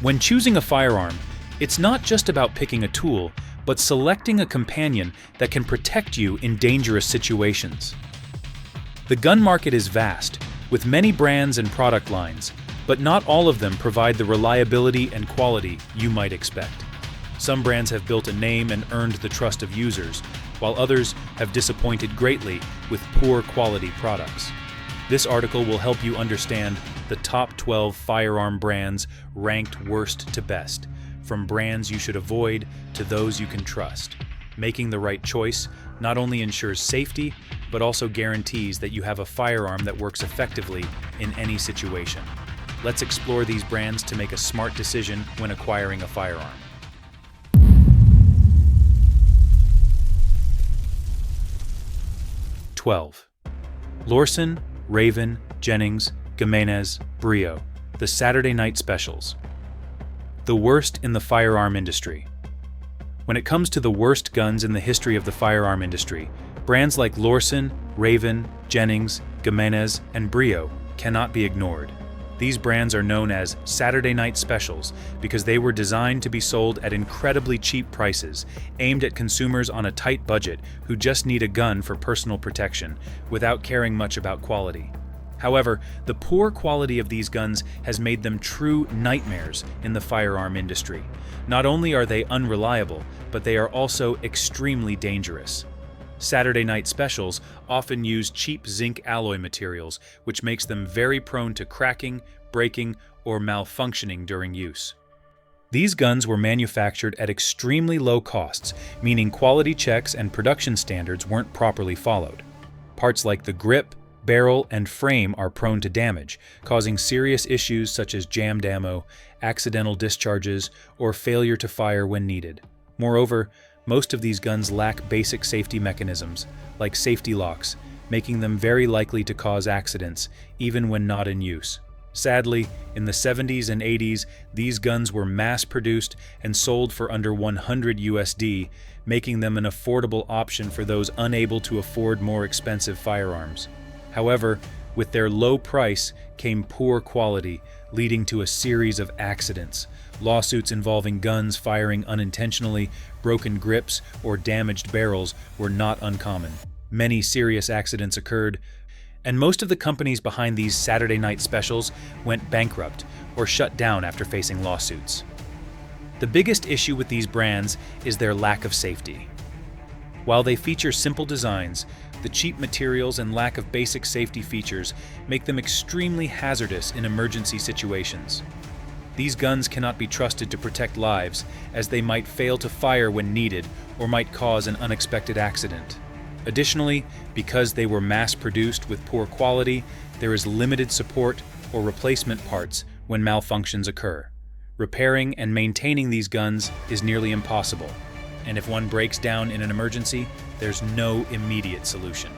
When choosing a firearm, it's not just about picking a tool, but selecting a companion that can protect you in dangerous situations. The gun market is vast, with many brands and product lines, but not all of them provide the reliability and quality you might expect. Some brands have built a name and earned the trust of users, while others have disappointed greatly with poor quality products. This article will help you understand the top 12 firearm brands ranked worst to best, from brands you should avoid to those you can trust. Making the right choice not only ensures safety, but also guarantees that you have a firearm that works effectively in any situation. Let's explore these brands to make a smart decision when acquiring a firearm. Lorson, Raven, Jennings, Jimenez, Brio, the Saturday Night Specials. The worst in the firearm industry. When it comes to the worst guns in the history of the firearm industry, brands like Lorson, Raven, Jennings, Jimenez, and Brio cannot be ignored. These brands are known as Saturday Night Specials because they were designed to be sold at incredibly cheap prices, aimed at consumers on a tight budget who just need a gun for personal protection, without caring much about quality. However, the poor quality of these guns has made them true nightmares in the firearm industry. Not only are they unreliable, but they are also extremely dangerous. Saturday Night Specials often use cheap zinc alloy materials, which makes them very prone to cracking, breaking, or malfunctioning during use. These guns were manufactured at extremely low costs, meaning quality checks and production standards weren't properly followed. Parts like the grip, barrel, and frame are prone to damage, causing serious issues such as jammed ammo, accidental discharges, or failure to fire when needed. Moreover, most of these guns lack basic safety mechanisms, like safety locks, making them very likely to cause accidents, even when not in use. Sadly, in the 70s and 80s, these guns were mass-produced and sold for under $100 USD, making them an affordable option for those unable to afford more expensive firearms. However, with their low price came poor quality, leading to a series of accidents. Lawsuits involving guns firing unintentionally, broken grips, or damaged barrels were not uncommon. Many serious accidents occurred, and most of the companies behind these Saturday Night Specials went bankrupt or shut down after facing lawsuits. The biggest issue with these brands is their lack of safety. While they feature simple designs, the cheap materials and lack of basic safety features make them extremely hazardous in emergency situations. These guns cannot be trusted to protect lives, as they might fail to fire when needed or might cause an unexpected accident. Additionally, because they were mass-produced with poor quality, there is limited support or replacement parts when malfunctions occur. Repairing and maintaining these guns is nearly impossible, and if one breaks down in an emergency, there's no immediate solution.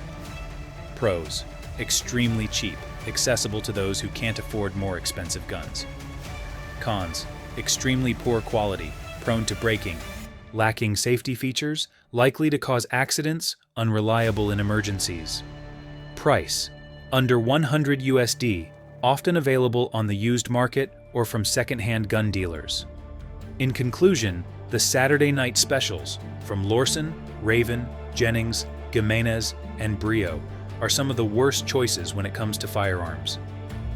Pros: extremely cheap, accessible to those who can't afford more expensive guns. Cons: extremely poor quality, prone to breaking, lacking safety features, likely to cause accidents, unreliable in emergencies. Price: under $100 USD, often available on the used market or from second-hand gun dealers. In conclusion, the Saturday Night Specials from Lorson, Raven, Jennings, Jimenez, and Brio are some of the worst choices when it comes to firearms.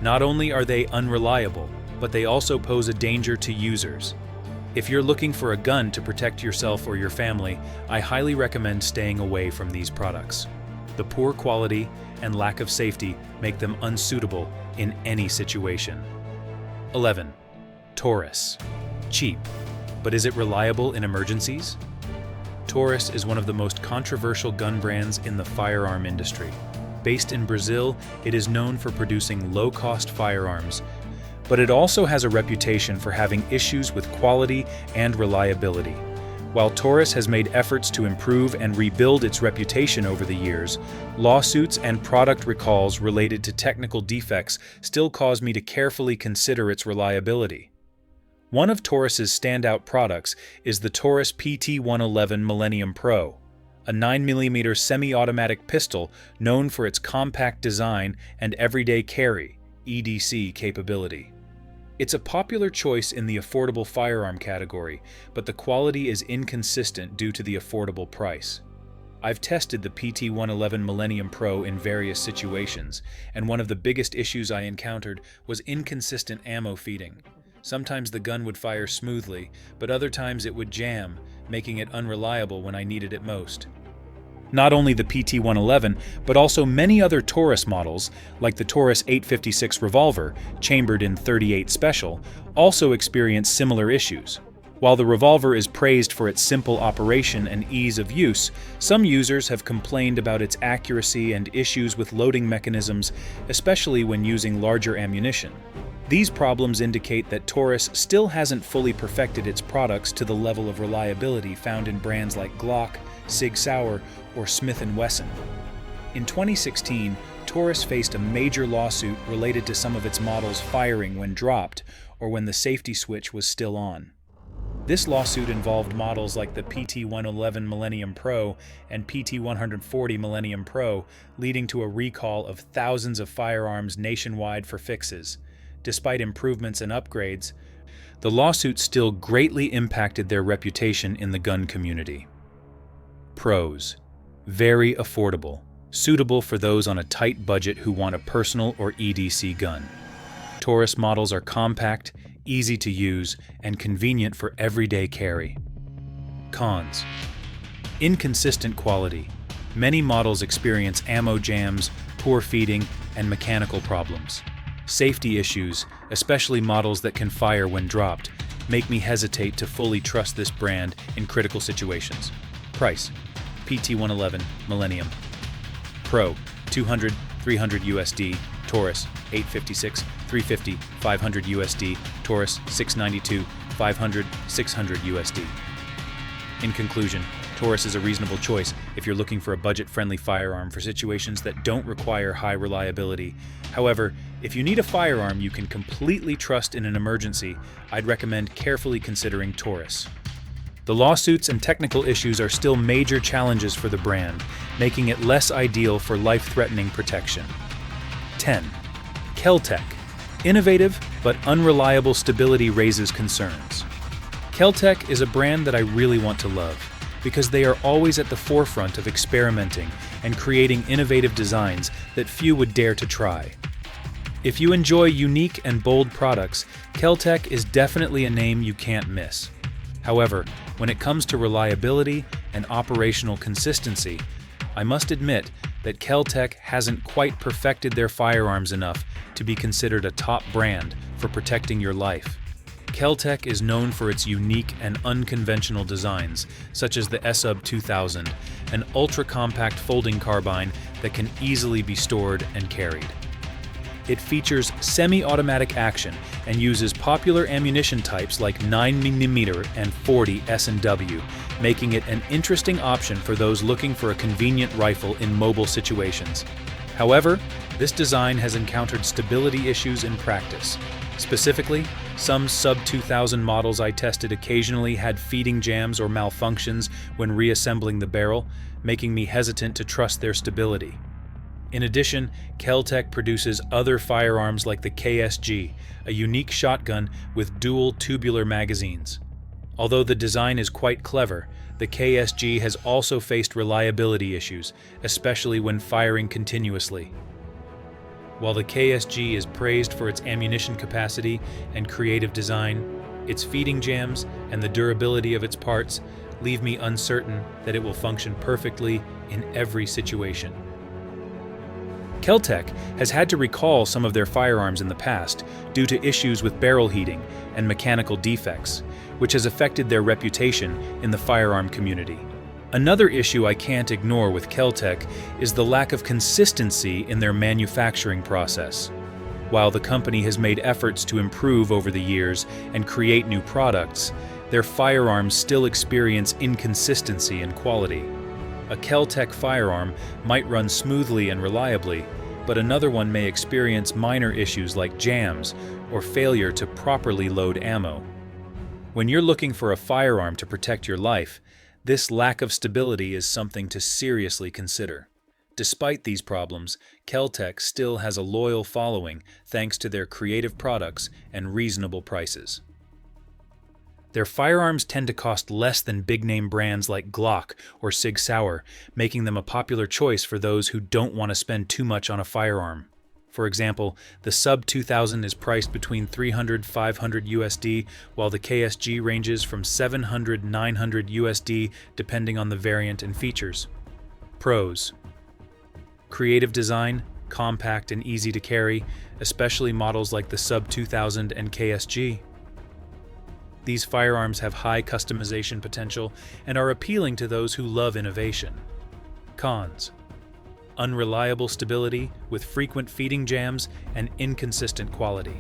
Not only are they unreliable, but they also pose a danger to users. If you're looking for a gun to protect yourself or your family, I highly recommend staying away from these products. The poor quality and lack of safety make them unsuitable in any situation. 11. Taurus. Cheap, but is it reliable in emergencies? Taurus is one of the most controversial gun brands in the firearm industry. Based in Brazil, it is known for producing low-cost firearms, but it also has a reputation for having issues with quality and reliability. While Taurus has made efforts to improve and rebuild its reputation over the years, lawsuits and product recalls related to technical defects still cause me to carefully consider its reliability. One of Taurus's standout products is the Taurus PT-111 Millennium Pro, a 9mm semi-automatic pistol known for its compact design and everyday carry (EDC) capability. It's a popular choice in the affordable firearm category, but the quality is inconsistent due to the affordable price. I've tested the PT-111 Millennium Pro in various situations, and one of the biggest issues I encountered was inconsistent ammo feeding. Sometimes the gun would fire smoothly, but other times it would jam, making it unreliable when I needed it most. Not only the PT-111, but also many other Taurus models, like the Taurus 856 revolver, chambered in .38 Special, also experience similar issues. While the revolver is praised for its simple operation and ease of use, some users have complained about its accuracy and issues with loading mechanisms, especially when using larger ammunition. These problems indicate that Taurus still hasn't fully perfected its products to the level of reliability found in brands like Glock, Sauer, or Smith & Wesson. In 2016, Taurus faced a major lawsuit related to some of its models firing when dropped or when the safety switch was still on. This lawsuit involved models like the PT-111 Millennium Pro and PT-140 Millennium Pro, leading to a recall of thousands of firearms nationwide for fixes. Despite improvements and upgrades, the lawsuit still greatly impacted their reputation in the gun community. Pros: very affordable, suitable for those on a tight budget who want a personal or EDC gun. Taurus models are compact, easy to use, and convenient for everyday carry. Cons: inconsistent quality. Many models experience ammo jams, poor feeding, and mechanical problems. Safety issues, especially models that can fire when dropped, make me hesitate to fully trust this brand in critical situations. Price: PT-111 Millennium Pro, $200, $300 USD, Taurus, $856, $350, $500 USD, Taurus, $692, $500, $600 USD. In conclusion, Taurus is a reasonable choice if you're looking for a budget-friendly firearm for situations that don't require high reliability. However, if you need a firearm you can completely trust in an emergency, I'd recommend carefully considering Taurus. The lawsuits and technical issues are still major challenges for the brand, making it less ideal for life-threatening protection. 10. Keltec. Innovative but unreliable stability raises concerns. Keltec is a brand that I really want to love, because they are always at the forefront of experimenting and creating innovative designs that few would dare to try. If you enjoy unique and bold products, Keltec is definitely a name you can't miss. However, when it comes to reliability and operational consistency, I must admit that Keltec hasn't quite perfected their firearms enough to be considered a top brand for protecting your life. Keltec is known for its unique and unconventional designs, such as the SUB 2000, an ultra-compact folding carbine that can easily be stored and carried. It features semi-automatic action and uses popular ammunition types like 9mm and 40 S&W, making it an interesting option for those looking for a convenient rifle in mobile situations. However, this design has encountered stability issues in practice. Specifically, some sub 2000 models I tested occasionally had feeding jams or malfunctions when reassembling the barrel, making me hesitant to trust their stability. In addition, Keltec produces other firearms like the KSG, a unique shotgun with dual tubular magazines. Although the design is quite clever, the KSG has also faced reliability issues, especially when firing continuously. While the KSG is praised for its ammunition capacity and creative design, its feeding jams and the durability of its parts leave me uncertain that it will function perfectly in every situation. Keltec has had to recall some of their firearms in the past due to issues with barrel heating and mechanical defects, which has affected their reputation in the firearm community. Another issue I can't ignore with Keltec is the lack of consistency in their manufacturing process. While the company has made efforts to improve over the years and create new products, their firearms still experience inconsistency in quality. A Keltec firearm might run smoothly and reliably, but another one may experience minor issues like jams or failure to properly load ammo. When you're looking for a firearm to protect your life, this lack of stability is something to seriously consider. Despite these problems, Keltec still has a loyal following thanks to their creative products and reasonable prices. Their firearms tend to cost less than big-name brands like Glock or Sauer, making them a popular choice for those who don't want to spend too much on a firearm. For example, the Sub 2000 is priced between $300–500 USD, while the KSG ranges from $700–900 USD depending on the variant and features. Pros: creative design, compact and easy to carry, especially models like the Sub 2000 and KSG. These firearms have high customization potential and are appealing to those who love innovation. Cons: unreliable stability with frequent feeding jams and inconsistent quality.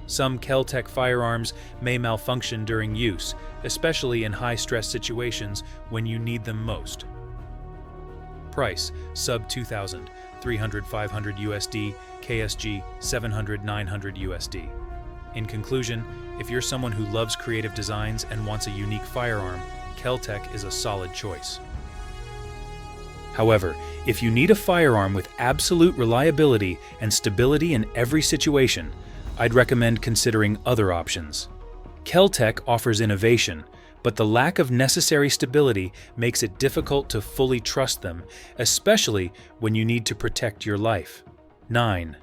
Some Keltec firearms may malfunction during use, especially in high-stress situations when you need them most. Price: Sub 2000, $300–500 USD, KSG $700–900 USD. In conclusion, if you're someone who loves creative designs and wants a unique firearm, Keltec is a solid choice. However, if you need a firearm with absolute reliability and stability in every situation, I'd recommend considering other options. Keltec offers innovation, but the lack of necessary stability makes it difficult to fully trust them, especially when you need to protect your life. 9.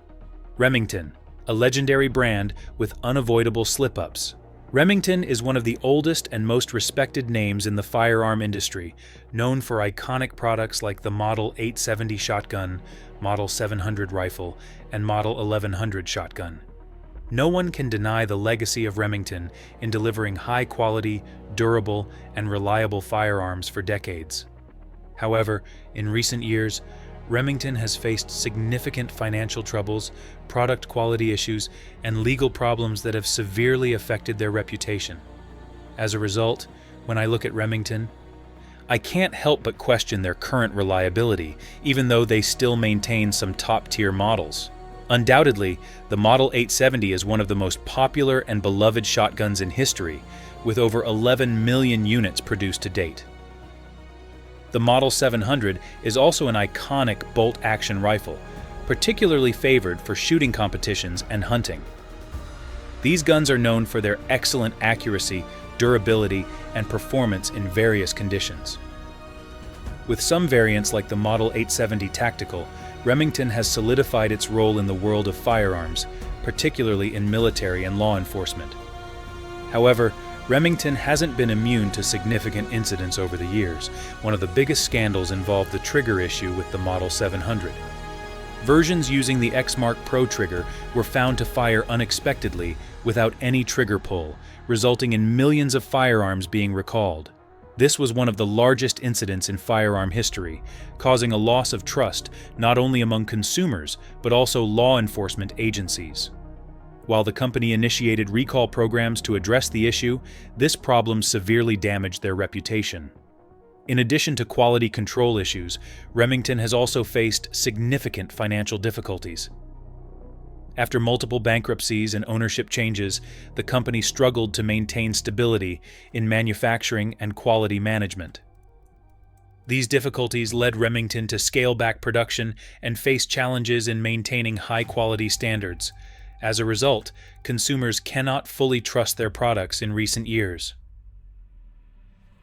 Remington, a legendary brand with unavoidable slip-ups. Remington is one of the oldest and most respected names in the firearm industry, known for iconic products like the Model 870 shotgun, Model 700 rifle, and Model 1100 shotgun. No one can deny the legacy of Remington in delivering high-quality, durable, and reliable firearms for decades. However, in recent years, Remington has faced significant financial troubles, product quality issues, and legal problems that have severely affected their reputation. As a result, when I look at Remington, I can't help but question their current reliability, even though they still maintain some top-tier models. Undoubtedly, the Model 870 is one of the most popular and beloved shotguns in history, with over 11 million units produced to date. The Model 700 is also an iconic bolt-action rifle, particularly favored for shooting competitions and hunting. These guns are known for their excellent accuracy, durability, and performance in various conditions. With some variants like the Model 870 Tactical, Remington has solidified its role in the world of firearms, particularly in military and law enforcement. However, Remington hasn't been immune to significant incidents over the years. One of the biggest scandals involved the trigger issue with the Model 700. Versions using the X-Mark Pro trigger were found to fire unexpectedly without any trigger pull, resulting in millions of firearms being recalled. This was one of the largest incidents in firearm history, causing a loss of trust not only among consumers but also law enforcement agencies. While the company initiated recall programs to address the issue, this problem severely damaged their reputation. In addition to quality control issues, Remington has also faced significant financial difficulties. After multiple bankruptcies and ownership changes, the company struggled to maintain stability in manufacturing and quality management. These difficulties led Remington to scale back production and face challenges in maintaining high-quality standards. As a result, consumers cannot fully trust their products in recent years.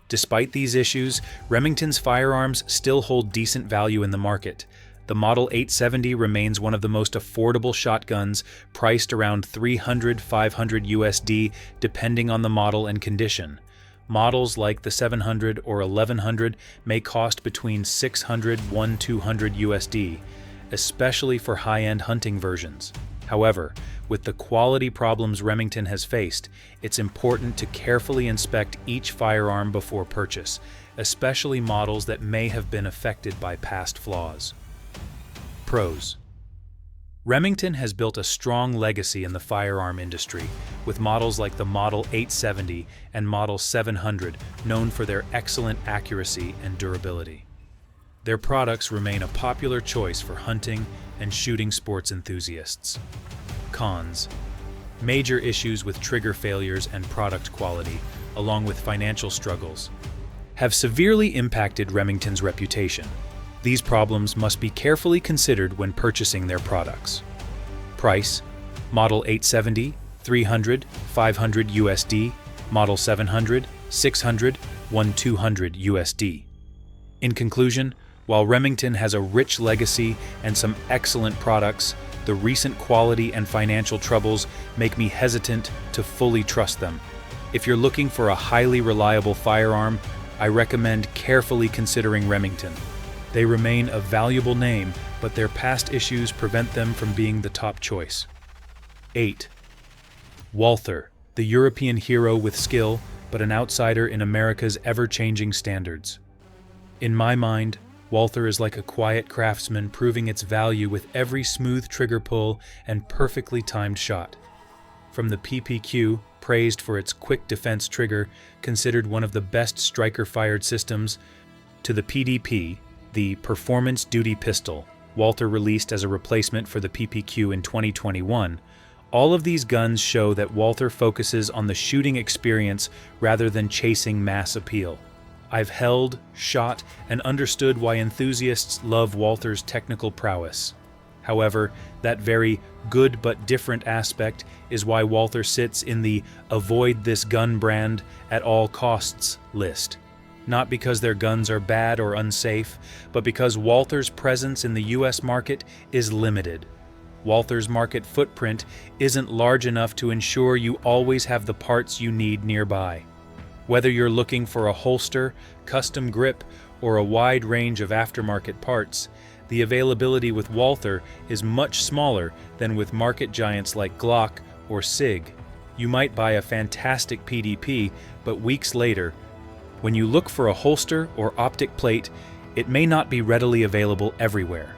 Despite these issues, Remington's firearms still hold decent value in the market. The Model 870 remains one of the most affordable shotguns, priced around $300–500 USD depending on the model and condition. Models like the 700 or 1100 may cost between $600–200 USD, especially for high-end hunting versions. However, with the quality problems Remington has faced, it's important to carefully inspect each firearm before purchase, especially models that may have been affected by past flaws. Pros: Remington has built a strong legacy in the firearm industry, with models like the Model 870 and Model 700 known for their excellent accuracy and durability. Their products remain a popular choice for hunting and shooting sports enthusiasts. Cons: major issues with trigger failures and product quality, along with financial struggles, have severely impacted Remington's reputation. These problems must be carefully considered when purchasing their products. Price: Model 870, 300, 500 USD, Model 700, 600, 1200 USD. In conclusion, while Remington has a rich legacy and some excellent products, the recent quality and financial troubles make me hesitant to fully trust them. If you're looking for a highly reliable firearm, I recommend carefully considering Remington. They remain a valuable name, but their past issues prevent them from being the top choice. 8. Walther, the European hero with skill, but an outsider in America's ever-changing standards. In my mind, Walther is like a quiet craftsman proving its value with every smooth trigger pull and perfectly timed shot. From the PPQ, praised for its quick defense trigger, considered one of the best striker-fired systems, to the PDP, the Performance Duty Pistol, Walther released as a replacement for the PPQ in 2021, all of these guns show that Walther focuses on the shooting experience rather than chasing mass appeal. I've held, shot, and understood why enthusiasts love Walther's technical prowess. However, that very good but different aspect is why Walther sits in the "avoid this gun brand at all costs" list. Not because their guns are bad or unsafe, but because Walther's presence in the US market is limited. Walther's market footprint isn't large enough to ensure you always have the parts you need nearby. Whether you're looking for a holster, custom grip, or a wide range of aftermarket parts, the availability with Walther is much smaller than with market giants like Glock or SIG. You might buy a fantastic PDP, but weeks later, when you look for a holster or optic plate, it may not be readily available everywhere.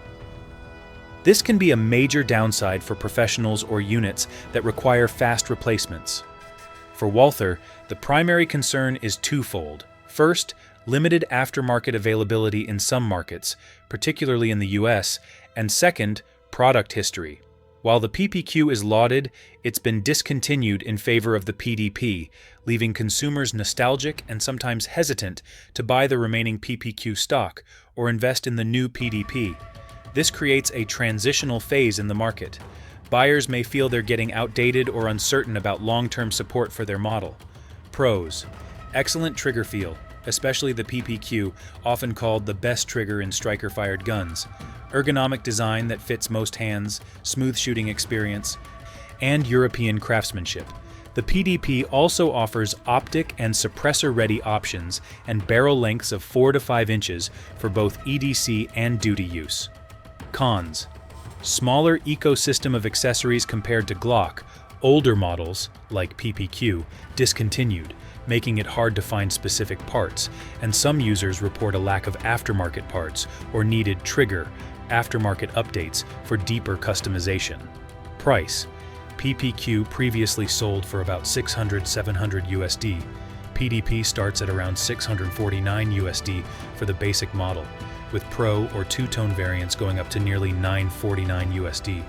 This can be a major downside for professionals or units that require fast replacements. For Walther, the primary concern is twofold. First, limited aftermarket availability in some markets, particularly in the US, and second, product history. While the PPQ is lauded, it's been discontinued in favor of the PDP, leaving consumers nostalgic and sometimes hesitant to buy the remaining PPQ stock or invest in the new PDP. This creates a transitional phase in the market. Buyers may feel they're getting outdated or uncertain about long-term support for their model. Pros: excellent trigger feel, especially the PPQ, often called the best trigger in striker-fired guns. Ergonomic design that fits most hands, smooth shooting experience, and European craftsmanship. The PDP also offers optic and suppressor-ready options and barrel lengths of 4 to 5 inches for both EDC and duty use. Cons: smaller ecosystem of accessories compared to Glock, older models, like PPQ, discontinued, making it hard to find specific parts, and some users report a lack of aftermarket parts or needed trigger, aftermarket updates for deeper customization. Price: PPQ previously sold for about $600–700 USD. PDP starts at around $649 USD for the basic model, with Pro or two-tone variants going up to nearly $949 USD.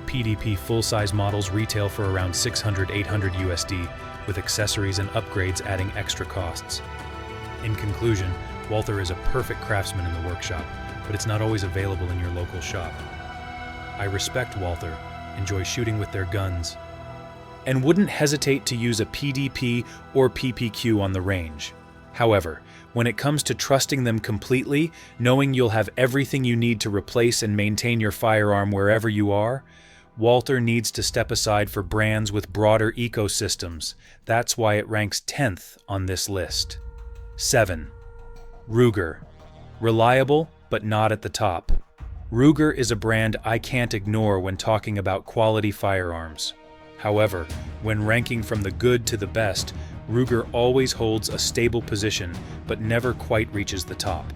PDP full-size models retail for around $600–800 USD, with accessories and upgrades adding extra costs. In conclusion, Walther is a perfect craftsman in the workshop, but it's not always available in your local shop. I respect Walther, enjoy shooting with their guns, and wouldn't hesitate to use a PDP or PPQ on the range. However, when it comes to trusting them completely, knowing you'll have everything you need to replace and maintain your firearm wherever you are, Walther needs to step aside for brands with broader ecosystems. That's why it ranks 10th on this list. 7. Ruger. Reliable, but not at the top. Ruger is a brand I can't ignore when talking about quality firearms. However, when ranking from the good to the best, Ruger always holds a stable position, but never quite reaches the top.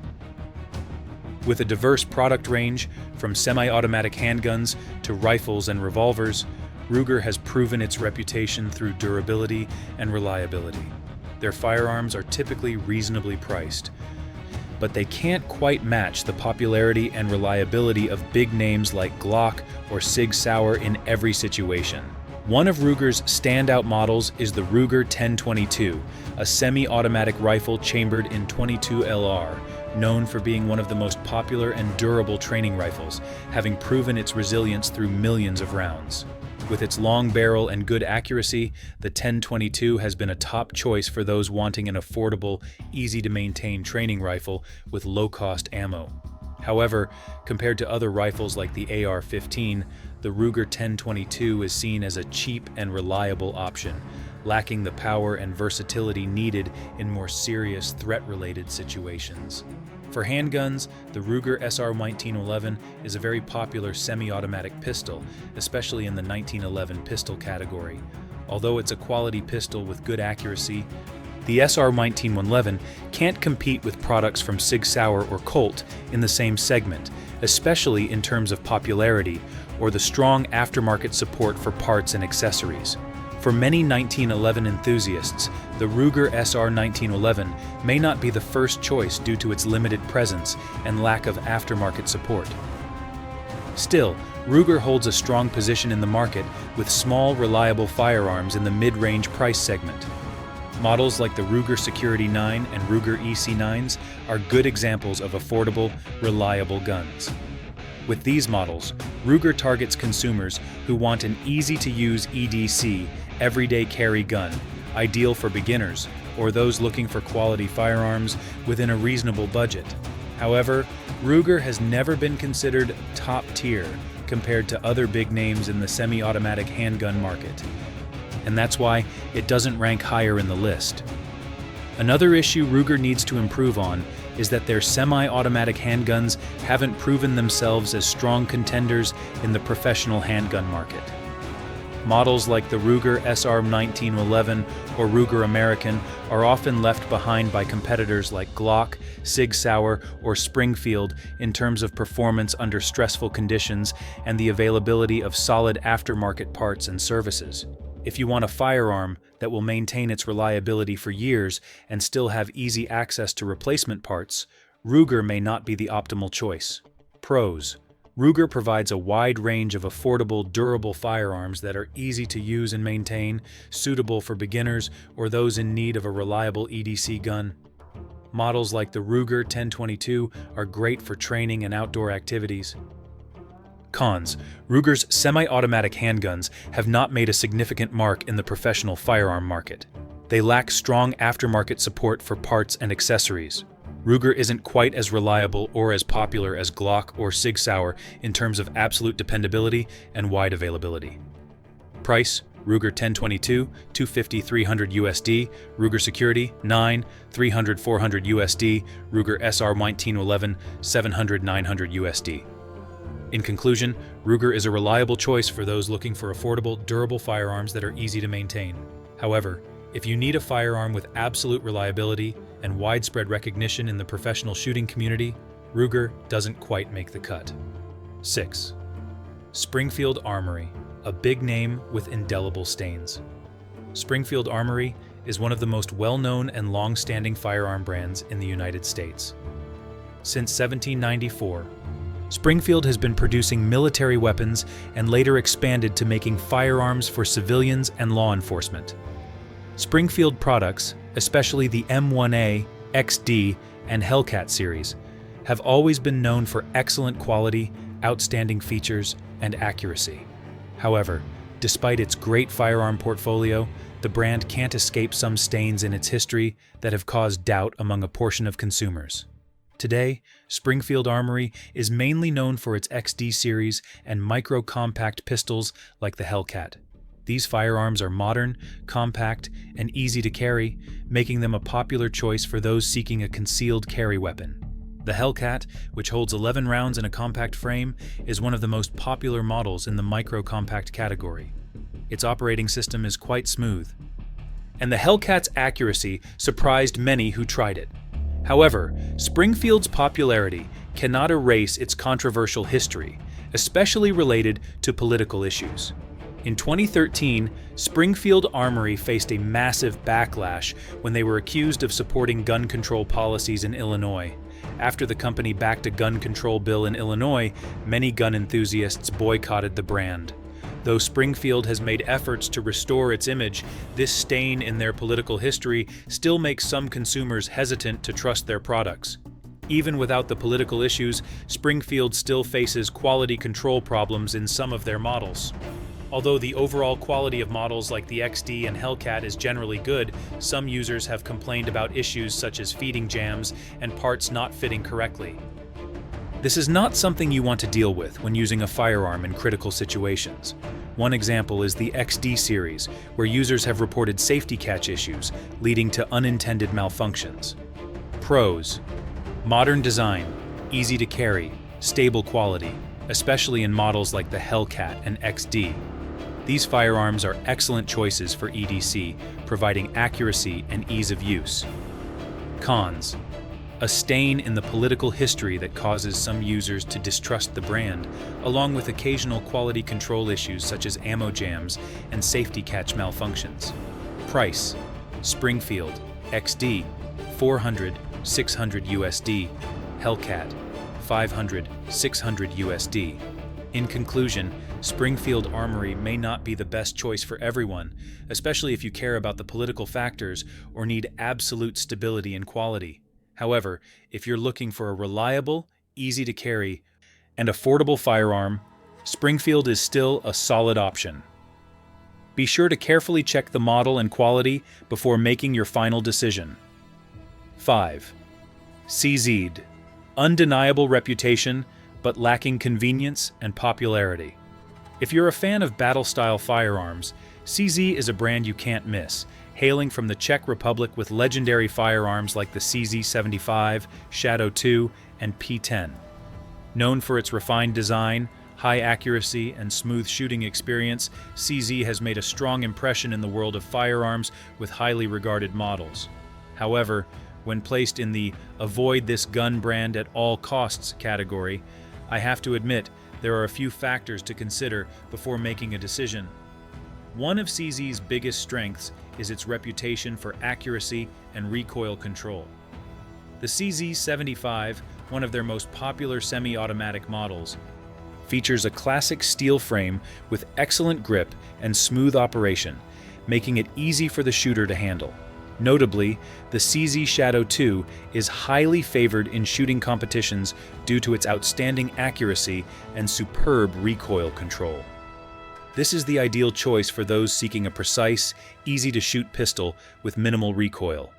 With a diverse product range, from semi-automatic handguns to rifles and revolvers, Ruger has proven its reputation through durability and reliability. Their firearms are typically reasonably priced, but they can't quite match the popularity and reliability of big names like Glock or SIG Sauer in every situation. One of Ruger's standout models is the Ruger 1022, a semi-automatic rifle chambered in .22 LR, known for being one of the most popular and durable training rifles, having proven its resilience through millions of rounds. With its long barrel and good accuracy, the 1022 has been a top choice for those wanting an affordable, easy-to-maintain training rifle with low-cost ammo. However, compared to other rifles like the AR-15, the Ruger 1022 is seen as a cheap and reliable option, lacking the power and versatility needed in more serious threat-related situations. For handguns, the Ruger SR-1911 is a very popular semi-automatic pistol, especially in the 1911 pistol category. Although it's a quality pistol with good accuracy, the SR-1911 can't compete with products from Sauer or Colt in the same segment, especially in terms of popularity or the strong aftermarket support for parts and accessories. For many 1911 enthusiasts, the Ruger SR-1911 may not be the first choice due to its limited presence and lack of aftermarket support. Still, Ruger holds a strong position in the market with small, reliable firearms in the mid-range price segment. Models like the Ruger Security 9 and Ruger EC9s are good examples of affordable, reliable guns. With these models, Ruger targets consumers who want an easy-to-use EDC, everyday carry gun, ideal for beginners or those looking for quality firearms within a reasonable budget. However, Ruger has never been considered top tier compared to other big names in the semi-automatic handgun market, and that's why it doesn't rank higher in the list. Another issue Ruger needs to improve on is that their semi-automatic handguns haven't proven themselves as strong contenders in the professional handgun market. Models like the Ruger SR-1911 or Ruger American are often left behind by competitors like Glock, Sauer, or Springfield in terms of performance under stressful conditions and the availability of solid aftermarket parts and services. If you want a firearm that will maintain its reliability for years and still have easy access to replacement parts, Ruger may not be the optimal choice. Pros: Ruger provides a wide range of affordable, durable firearms that are easy to use and maintain, suitable for beginners or those in need of a reliable EDC gun. Models like the Ruger 1022 are great for training and outdoor activities. Cons: Ruger's semi-automatic handguns have not made a significant mark in the professional firearm market. They lack strong aftermarket support for parts and accessories. Ruger isn't quite as reliable or as popular as Glock or Sauer in terms of absolute dependability and wide availability. Price: Ruger 1022, $250-300 USD, Ruger Security 9, $300-400 USD, Ruger SR-1911, $700-900 USD. In conclusion, Ruger is a reliable choice for those looking for affordable, durable firearms that are easy to maintain. However, if you need a firearm with absolute reliability and widespread recognition in the professional shooting community, Ruger doesn't quite make the cut. 6. Springfield Armory, a big name with indelible stains. Springfield Armory is one of the most well-known and long-standing firearm brands in the United States. Since 1794, Springfield has been producing military weapons and later expanded to making firearms for civilians and law enforcement. Springfield products, especially the M1A, XD, and Hellcat series, have always been known for excellent quality, outstanding features, and accuracy. However, despite its great firearm portfolio, the brand can't escape some stains in its history that have caused doubt among a portion of consumers. Today, Springfield Armory is mainly known for its XD series and micro-compact pistols like the Hellcat. These firearms are modern, compact, and easy to carry, making them a popular choice for those seeking a concealed carry weapon. The Hellcat, which holds 11 rounds in a compact frame, is one of the most popular models in the micro-compact category. Its operating system is quite smooth, and the Hellcat's accuracy surprised many who tried it. However, Springfield's popularity cannot erase its controversial history, especially related to political issues. In 2013, Springfield Armory faced a massive backlash when they were accused of supporting gun control policies in Illinois. After the company backed a gun control bill in Illinois, many gun enthusiasts boycotted the brand. Though Springfield has made efforts to restore its image, this stain in their political history still makes some consumers hesitant to trust their products. Even without the political issues, Springfield still faces quality control problems in some of their models. Although the overall quality of models like the XD and Hellcat is generally good, some users have complained about issues such as feeding jams and parts not fitting correctly. This is not something you want to deal with when using a firearm in critical situations. One example is the XD series, where users have reported safety catch issues, leading to unintended malfunctions. Pros: modern design, easy to carry, stable quality, especially in models like the Hellcat and XD. These firearms are excellent choices for EDC, providing accuracy and ease of use. Cons: a stain in the political history that causes some users to distrust the brand, along with occasional quality control issues such as ammo jams and safety catch malfunctions. Price: Springfield XD $400-600 USD, Hellcat $500-600 USD. In conclusion, Springfield Armory may not be the best choice for everyone, especially if you care about the political factors or need absolute stability and quality. However, if you're looking for a reliable, easy to carry, and affordable firearm, Springfield is still a solid option. Be sure to carefully check the model and quality before making your final decision. 5. CZ'd. Undeniable reputation, but lacking convenience and popularity. If you're a fan of battle-style firearms, CZ is a brand you can't miss, hailing from the Czech Republic with legendary firearms like the CZ75, Shadow 2, and P10. Known for its refined design, high accuracy, and smooth shooting experience, CZ has made a strong impression in the world of firearms with highly regarded models. However, when placed in the "avoid this gun brand at all costs" category, I have to admit there are a few factors to consider before making a decision. One of CZ's biggest strengths is its reputation for accuracy and recoil control. The CZ75, one of their most popular semi-automatic models, features a classic steel frame with excellent grip and smooth operation, making it easy for the shooter to handle. Notably, the CZ Shadow 2 is highly favored in shooting competitions due to its outstanding accuracy and superb recoil control. This is the ideal choice for those seeking a precise, easy-to-shoot pistol with minimal recoil.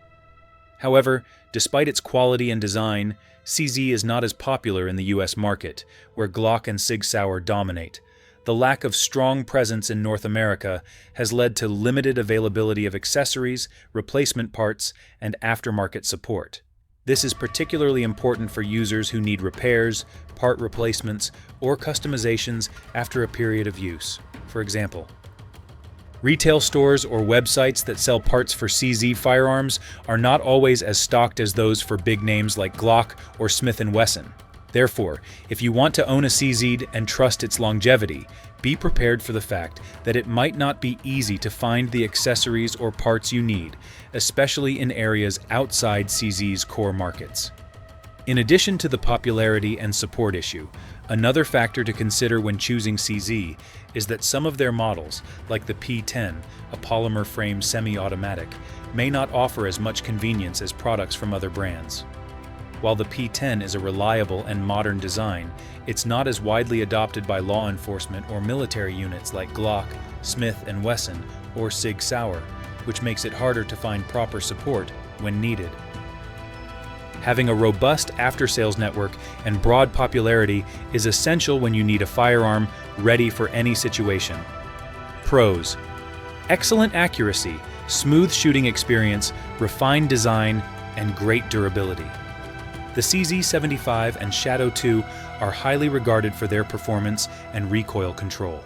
However, despite its quality and design, CZ is not as popular in the US market, where Glock and Sauer dominate. The lack of strong presence in North America has led to limited availability of accessories, replacement parts, and aftermarket support. This is particularly important for users who need repairs, part replacements, or customizations after a period of use. For example, retail stores or websites that sell parts for CZ firearms are not always as stocked as those for big names like Glock or Smith & Wesson. Therefore, if you want to own a CZ and trust its longevity, be prepared for the fact that it might not be easy to find the accessories or parts you need, especially in areas outside CZ's core markets. In addition to the popularity and support issue, another factor to consider when choosing CZ is that some of their models, like the P10, a polymer frame semi-automatic, may not offer as much convenience as products from other brands. While the P10 is a reliable and modern design, it's not as widely adopted by law enforcement or military units like Glock, Smith & Wesson, or Sig Sauer, which makes it harder to find proper support when needed. Having a robust after-sales network and broad popularity is essential when you need a firearm ready for any situation. Pros: excellent accuracy, smooth shooting experience, refined design, and great durability. The CZ75 and Shadow 2 are highly regarded for their performance and recoil control.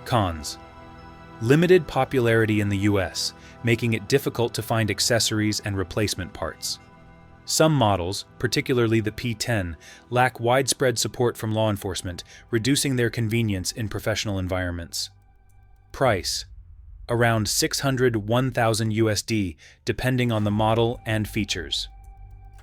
Cons: limited popularity in the US, making it difficult to find accessories and replacement parts. Some models, particularly the P10, lack widespread support from law enforcement, reducing their convenience in professional environments. Price: around $600-1,000 USD, depending on the model and features.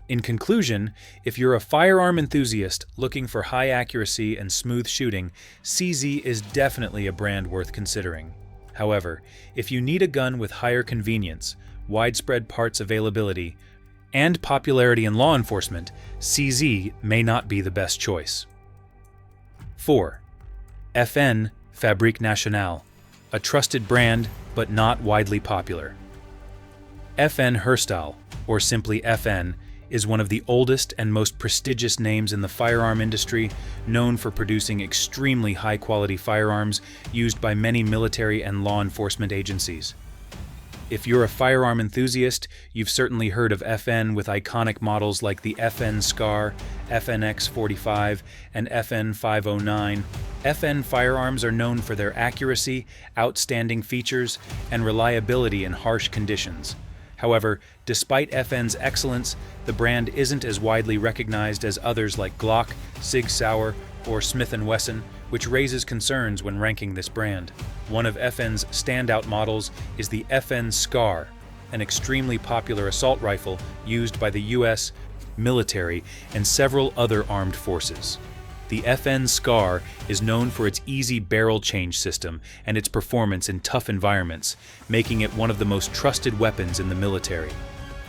In conclusion, if you're a firearm enthusiast looking for high accuracy and smooth shooting, CZ is definitely a brand worth considering. However, if you need a gun with higher convenience, widespread parts availability, and popularity in law enforcement, CZ may not be the best choice. 4. FN Fabrique Nationale, a trusted brand but not widely popular. FN Herstal, or simply FN, is one of the oldest and most prestigious names in the firearm industry, known for producing extremely high-quality firearms used by many military and law enforcement agencies. If you're a firearm enthusiast, you've certainly heard of FN with iconic models like the FN SCAR, FNX45, and FN509. FN firearms are known for their accuracy, outstanding features, and reliability in harsh conditions. However, despite FN's excellence, the brand isn't as widely recognized as others like Glock, Sauer, or Smith & Wesson, which raises concerns when ranking this brand. One of FN's standout models is the FN SCAR, an extremely popular assault rifle used by the U.S. military and several other armed forces. The FN SCAR is known for its easy barrel change system and its performance in tough environments, making it one of the most trusted weapons in the military.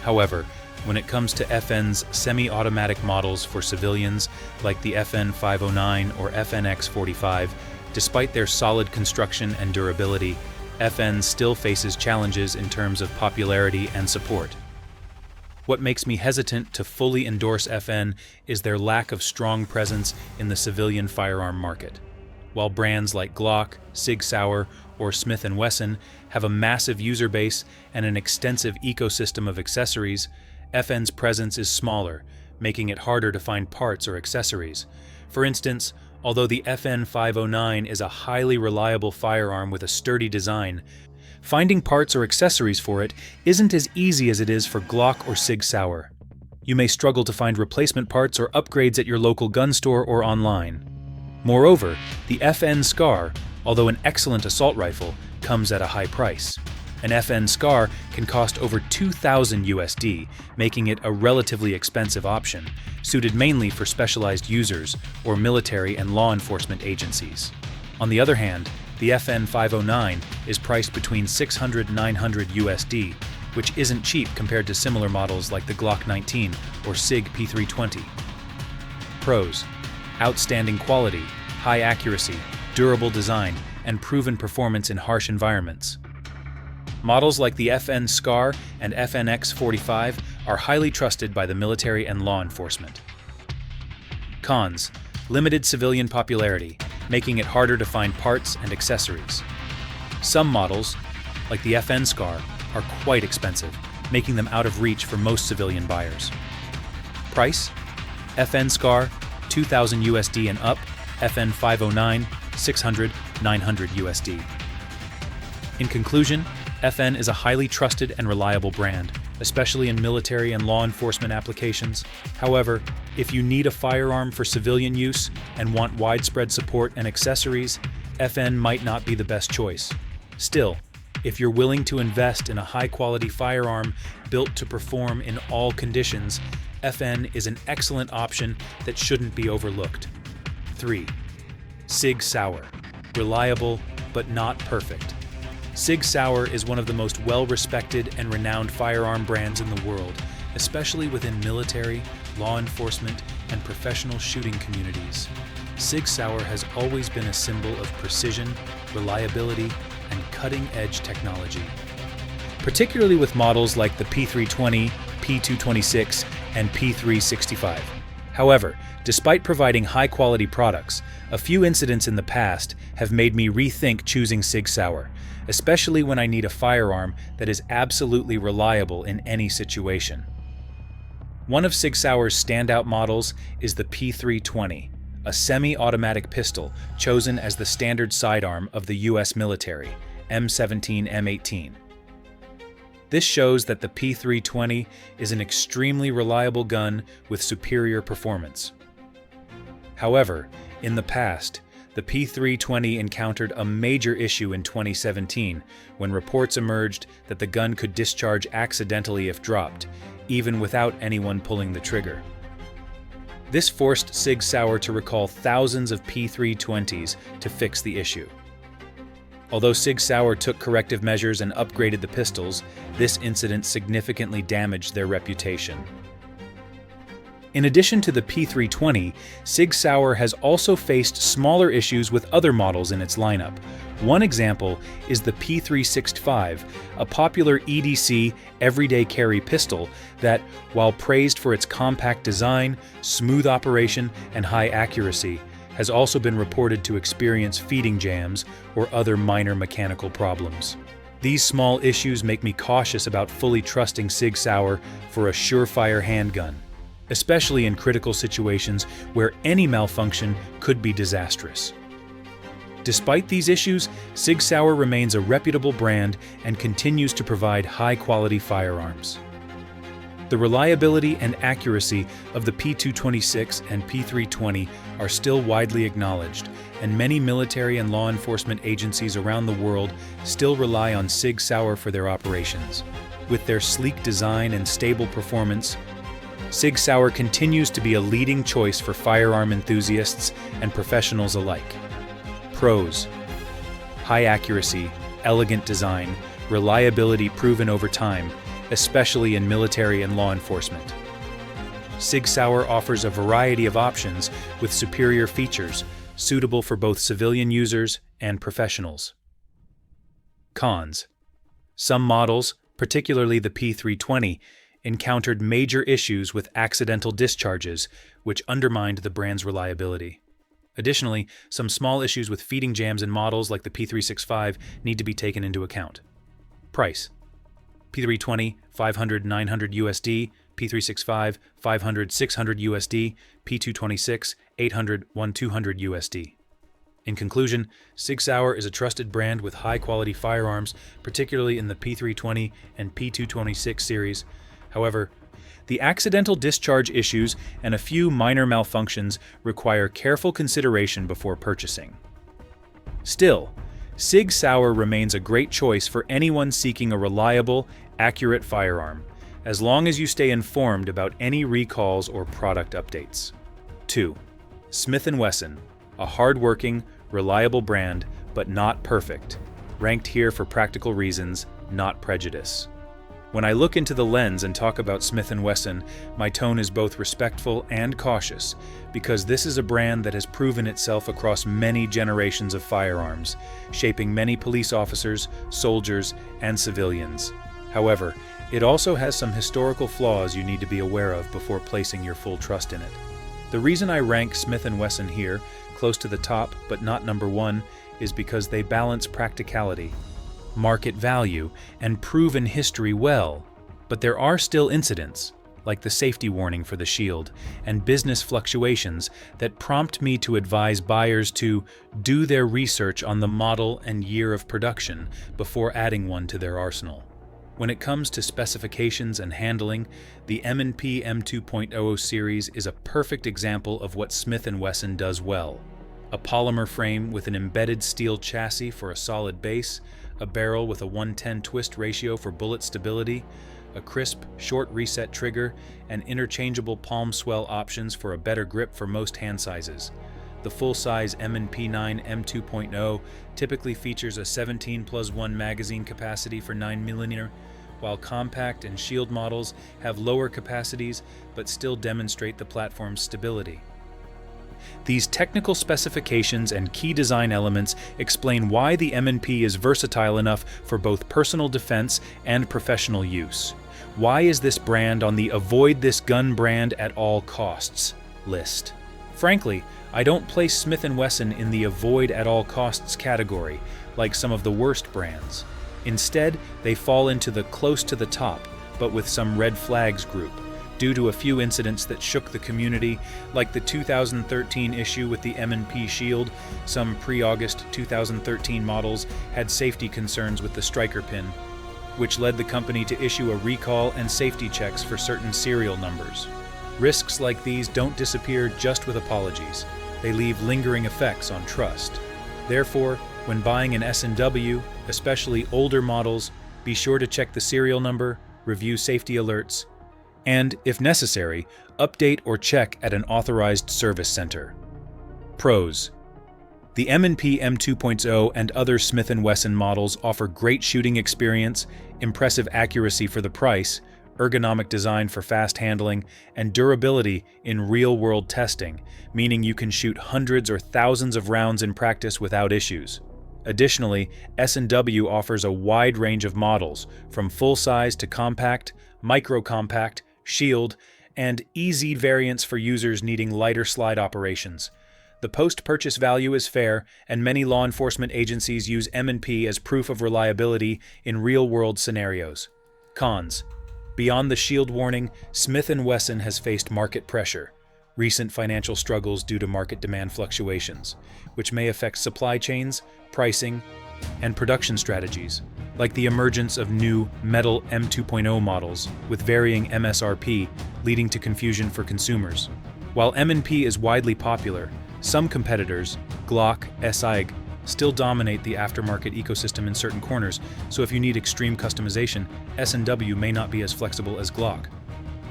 However, when it comes to FN's semi-automatic models for civilians, like the FN509 or FNX45, despite their solid construction and durability, FN still faces challenges in terms of popularity and support. What makes me hesitant to fully endorse FN is their lack of strong presence in the civilian firearm market. While brands like Glock, Sauer, or Smith & Wesson have a massive user base and an extensive ecosystem of accessories, FN's presence is smaller, making it harder to find parts or accessories. For instance, although the FN509 is a highly reliable firearm with a sturdy design, finding parts or accessories for it isn't as easy as it is for Glock or Sauer. You may struggle to find replacement parts or upgrades at your local gun store or online. Moreover, the FN SCAR, although an excellent assault rifle, comes at a high price. An FN SCAR can cost over $2,000 USD, making it a relatively expensive option, suited mainly for specialized users or military and law enforcement agencies. On the other hand, the FN509 is priced between $600 and $900 USD, which isn't cheap compared to similar models like the Glock 19 or SIG P320. Pros: outstanding quality, high accuracy, durable design, and proven performance in harsh environments. Models like the FN SCAR and FNX45 are highly trusted by the military and law enforcement. Cons: limited civilian popularity, making it harder to find parts and accessories. Some models, like the FN SCAR, are quite expensive, making them out of reach for most civilian buyers. Price: FN SCAR, $2,000 USD and up, FN509, $600, $900 USD. In conclusion, FN is a highly trusted and reliable brand, especially in military and law enforcement applications. However, if you need a firearm for civilian use and want widespread support and accessories, FN might not be the best choice. Still, if you're willing to invest in a high-quality firearm built to perform in all conditions, FN is an excellent option that shouldn't be overlooked. 3. Sauer. Reliable, but not perfect. Sauer is one of the most well-respected and renowned firearm brands in the world, especially within military, law enforcement, and professional shooting communities. Sauer has always been a symbol of precision, reliability, and cutting-edge technology. Particularly with models like the P320, P226, and P365. However, despite providing high-quality products, a few incidents in the past have made me rethink choosing Sauer, especially when I need a firearm that is absolutely reliable in any situation. One of Sauer's standout models is the P320, a semi-automatic pistol chosen as the standard sidearm of the U.S. military, M17 M18. This shows that the P320 is an extremely reliable gun with superior performance. However, in the past, the P320 encountered a major issue in 2017 when reports emerged that the gun could discharge accidentally if dropped, even without anyone pulling the trigger. This forced Sauer to recall thousands of P320s to fix the issue. Although Sig Sauer took corrective measures and upgraded the pistols, this incident significantly damaged their reputation. In addition to the P320, Sig Sauer has also faced smaller issues with other models in its lineup. One example is the P365, a popular EDC everyday carry pistol that, while praised for its compact design, smooth operation, and high accuracy, has also been reported to experience feeding jams or other minor mechanical problems. These small issues make me cautious about fully trusting Sig Sauer for a surefire handgun, especially in critical situations where any malfunction could be disastrous. Despite these issues, Sig Sauer remains a reputable brand and continues to provide high-quality firearms. The reliability and accuracy of the P226 and P320 are still widely acknowledged, and many military and law enforcement agencies around the world still rely on Sig Sauer for their operations. With their sleek design and stable performance, Sig Sauer continues to be a leading choice for firearm enthusiasts and professionals alike. Pros: high accuracy, elegant design, reliability proven over time, especially in military and law enforcement. Sig Sauer offers a variety of options with superior features, suitable for both civilian users and professionals. Cons: some models, particularly the P320, encountered major issues with accidental discharges, which undermined the brand's reliability. Additionally, some small issues with feeding jams in models like the P365 need to be taken into account. Price: P320, $500-900 USD, P365, $500-600 USD, P226, $800-1200 USD. In conclusion, Sig Sauer is a trusted brand with high-quality firearms, particularly in the P320 and P226 series. However, the accidental discharge issues and a few minor malfunctions require careful consideration before purchasing. Still, Sig Sauer remains a great choice for anyone seeking a reliable, accurate firearm, as long as you stay informed about any recalls or product updates. 2. Smith & Wesson, a hard-working, reliable brand, but not perfect, ranked here for practical reasons, not prejudice. When I look into the lens and talk about Smith & Wesson, my tone is both respectful and cautious, because this is a brand that has proven itself across many generations of firearms, shaping many police officers, soldiers, and civilians. However, it also has some historical flaws you need to be aware of before placing your full trust in it. The reason I rank Smith & Wesson here, close to the top but not number one, is because they balance practicality, market value, and proven history well. But there are still incidents, like the safety warning for the Shield, and business fluctuations that prompt me to advise buyers to do their research on the model and year of production before adding one to their arsenal. When it comes to specifications and handling, the M&P M2.00 series is a perfect example of what Smith & Wesson does well. A polymer frame with an embedded steel chassis for a solid base, a barrel with a 1:10 twist ratio for bullet stability, a crisp, short reset trigger, and interchangeable palm swell options for a better grip for most hand sizes. The full-size M&P 9 M2.0 typically features a 17+1 magazine capacity for 9mm, while compact and Shield models have lower capacities but still demonstrate the platform's stability. These technical specifications and key design elements explain why the M&P is versatile enough for both personal defense and professional use. Why is this brand on the Avoid This Gun Brand at All Costs list? Frankly, I don't place Smith & Wesson in the Avoid at All Costs category, like some of the worst brands. Instead, they fall into the close to the top, but with some red flags group, due to a few incidents that shook the community, like the 2013 issue with the M&P Shield. Some pre-August 2013 models had safety concerns with the striker pin, which led the company to issue a recall and safety checks for certain serial numbers. Risks like these don't disappear just with apologies. They leave lingering effects on trust. Therefore, when buying an S&W, especially older models, be sure to check the serial number, review safety alerts, and, if necessary, update or check at an authorized service center. Pros: The M&P M2.0 and other Smith & Wesson models offer great shooting experience, impressive accuracy for the price, ergonomic design for fast handling, and durability in real-world testing, meaning you can shoot hundreds or thousands of rounds in practice without issues. Additionally, S&W offers a wide range of models, from full-size to compact, micro-compact, shield, and EZ variants for users needing lighter slide operations. The post-purchase value is fair, and many law enforcement agencies use M&P as proof of reliability in real-world scenarios. Cons. Beyond the shield warning, Smith & Wesson has faced market pressure, recent financial struggles due to market demand fluctuations, which may affect supply chains, pricing, and production strategies, like the emergence of new metal M2.0 models with varying MSRP, leading to confusion for consumers. While M&P is widely popular, some competitors, Glock, SIG, still dominate the aftermarket ecosystem in certain corners, so if you need extreme customization, S&W may not be as flexible as Glock.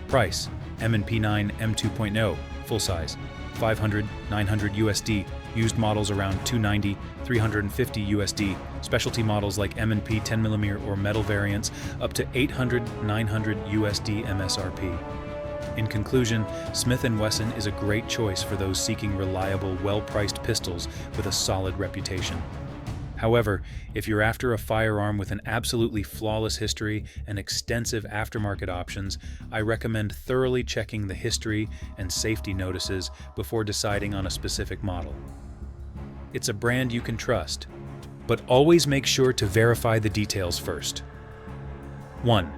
Price: M&P 9 M2.0, full size, $500, $900 USD, used models around $290, $350 USD, specialty models like M&P 10mm or metal variants up to $800, $900 USD MSRP. In conclusion, Smith & Wesson is a great choice for those seeking reliable, well-priced pistols with a solid reputation. However, if you're after a firearm with an absolutely flawless history and extensive aftermarket options, I recommend thoroughly checking the history and safety notices before deciding on a specific model. It's a brand you can trust, but always make sure to verify the details first. 1.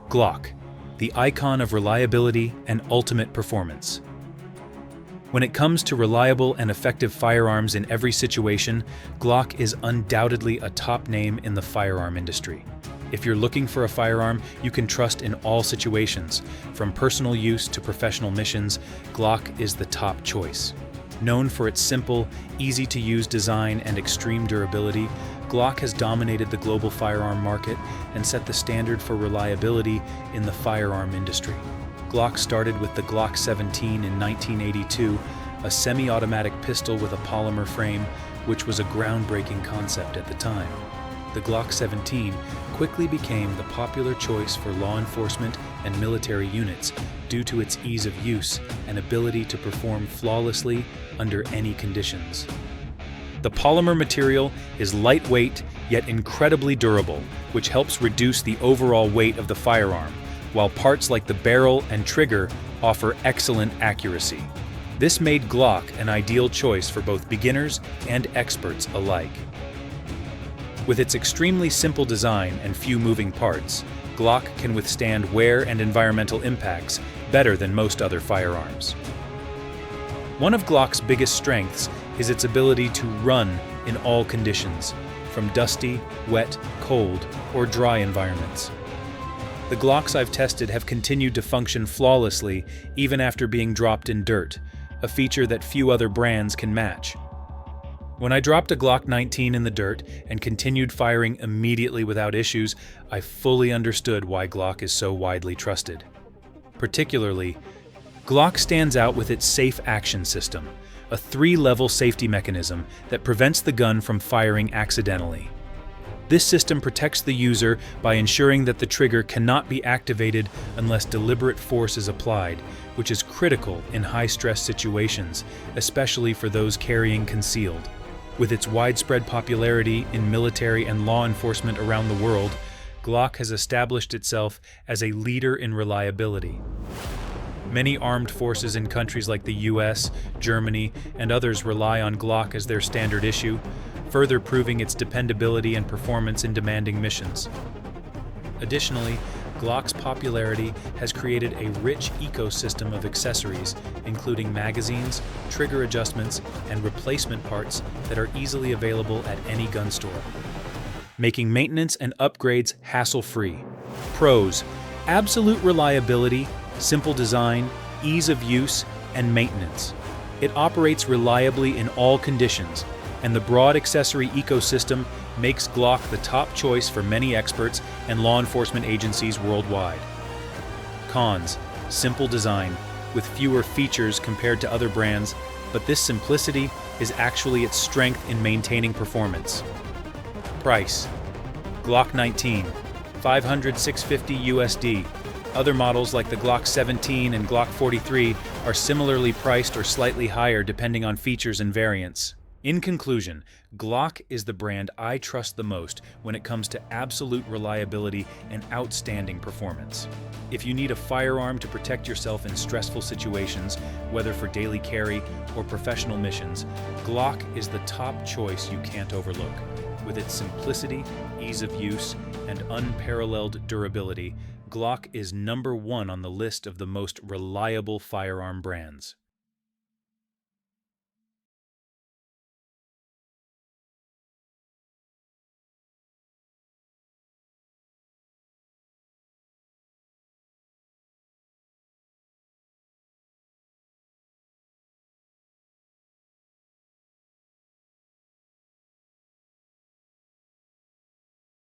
Glock, the icon of reliability and ultimate performance. When it comes to reliable and effective firearms in every situation, Glock is undoubtedly a top name in the firearm industry. If you're looking for a firearm you can trust in all situations, from personal use to professional missions, Glock is the top choice. Known for its simple, easy-to-use design and extreme durability, Glock has dominated the global firearm market and set the standard for reliability in the firearm industry. Glock started with the Glock 17 in 1982, a semi-automatic pistol with a polymer frame, which was a groundbreaking concept at the time. The Glock 17 quickly became the popular choice for law enforcement and military units due to its ease of use and ability to perform flawlessly under any conditions. The polymer material is lightweight yet incredibly durable, which helps reduce the overall weight of the firearm, while parts like the barrel and trigger offer excellent accuracy. This made Glock an ideal choice for both beginners and experts alike. With its extremely simple design and few moving parts, Glock can withstand wear and environmental impacts better than most other firearms. One of Glock's biggest strengths is its ability to run in all conditions, from dusty, wet, cold, or dry environments. The Glocks I've tested have continued to function flawlessly even after being dropped in dirt, a feature that few other brands can match. When I dropped a Glock 19 in the dirt and continued firing immediately without issues, I fully understood why Glock is so widely trusted. Particularly, Glock stands out with its Safe Action System, a 3-level safety mechanism that prevents the gun from firing accidentally. This system protects the user by ensuring that the trigger cannot be activated unless deliberate force is applied, which is critical in high-stress situations, especially for those carrying concealed. With its widespread popularity in military and law enforcement around the world, Glock has established itself as a leader in reliability. Many armed forces in countries like the US, Germany, and others rely on Glock as their standard issue, further proving its dependability and performance in demanding missions. Additionally, Glock's popularity has created a rich ecosystem of accessories, including magazines, trigger adjustments, and replacement parts that are easily available at any gun store, making maintenance and upgrades hassle-free. Pros: absolute reliability, simple design, ease of use, and maintenance. It operates reliably in all conditions, and the broad accessory ecosystem makes Glock the top choice for many experts and law enforcement agencies worldwide. Cons: simple design, with fewer features compared to other brands, but this simplicity is actually its strength in maintaining performance. Price: Glock 19, 500-650 USD. Other models like the Glock 17 and Glock 43 are similarly priced or slightly higher depending on features and variants. In conclusion, Glock is the brand I trust the most when it comes to absolute reliability and outstanding performance. If you need a firearm to protect yourself in stressful situations, whether for daily carry or professional missions, Glock is the top choice you can't overlook. With its simplicity, ease of use, and unparalleled durability, Glock is #1 on the list of the most reliable firearm brands.